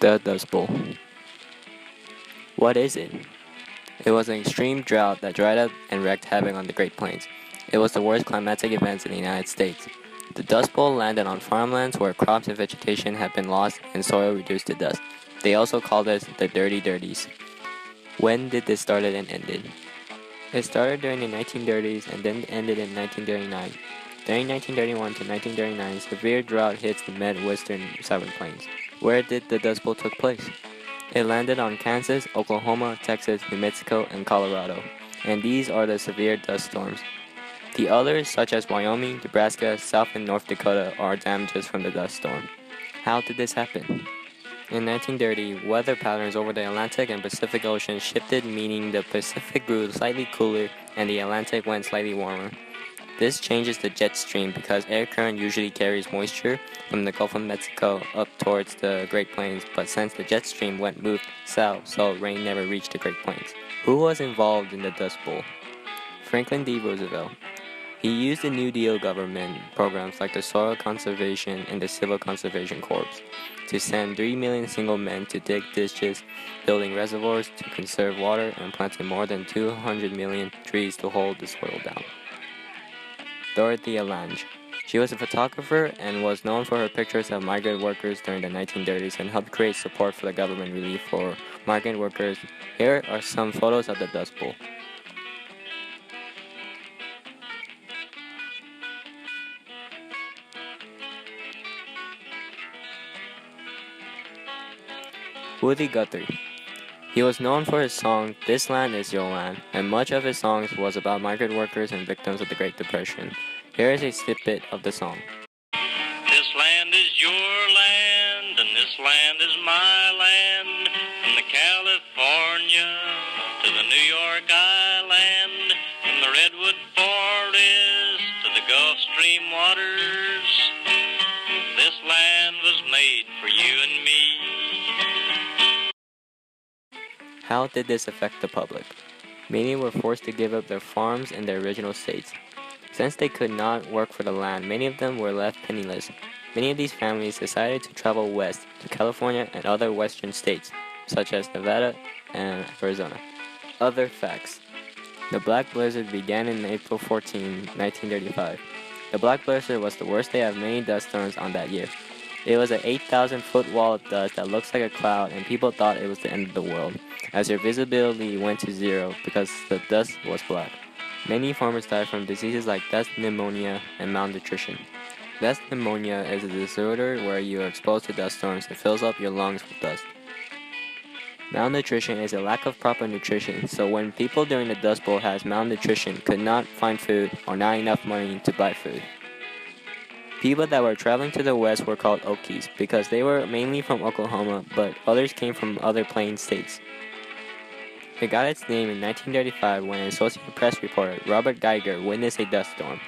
The Dust Bowl. What is it? It was an extreme drought that dried up and wreaked havoc on the Great Plains. It was the worst climatic event in the United States. The Dust Bowl landed on farmlands where crops and vegetation had been lost and soil reduced to dust. They also called it the Dirty Dirties. When did this start and ended? It started during the 1930s and then ended in 1939. During 1931 to 1939, severe drought hits the Midwestern Southern Plains. Where did the Dust Bowl take place? It landed on Kansas, Oklahoma, Texas, New Mexico, and Colorado, and these are the severe dust storms. The others, such as Wyoming, Nebraska, South and North Dakota, are damages from the dust storm. How did this happen? In 1930, weather patterns over the Atlantic and Pacific Oceans shifted, meaning the Pacific grew slightly cooler and the Atlantic went slightly warmer. This changes the jet stream because air current usually carries moisture from the Gulf of Mexico up towards the Great Plains, but since the jet stream moved south, so rain never reached the Great Plains. Who was involved in the Dust Bowl? Franklin D. Roosevelt. He used the New Deal government programs like the Soil Conservation and the Civil Conservation Corps to send 3 million single men to dig ditches, building reservoirs to conserve water, and planting more than 200 million trees to hold the soil down. Dorothea Lange. She was a photographer and was known for her pictures of migrant workers during the 1930s and helped create support for the government relief for migrant workers. Here are some photos of the Dust Bowl. Woody Guthrie. He was known for his song, This Land Is Your Land, and much of his songs was about migrant workers and victims of the Great Depression. Here is a snippet of the song. This land is your land, and this land is my land, from the California to the New York Island, from the Redwood Forest to the Gulf Stream waters. This land was made for you and me. How did this affect the public? Many were forced to give up their farms in their original states. Since they could not work for the land, many of them were left penniless. Many of these families decided to travel west to California and other western states, such as Nevada and Arizona. Other facts. The Black Blizzard began on April 14, 1935. The Black Blizzard was the worst day of many dust storms on that year. It was an 8,000-foot wall of dust that looks like a cloud, and people thought it was the end of the world, as their visibility went to zero because the dust was black. Many farmers died from diseases like dust pneumonia and malnutrition. Dust pneumonia is a disorder where you are exposed to dust storms and fills up your lungs with dust. Malnutrition is a lack of proper nutrition, so when people during the Dust Bowl has malnutrition could not find food or not enough money to buy food. People that were traveling to the west were called Okies because they were mainly from Oklahoma, but others came from other plains states. It got its name in 1935 when an Associated Press reporter, Robert Geiger, witnessed a dust storm.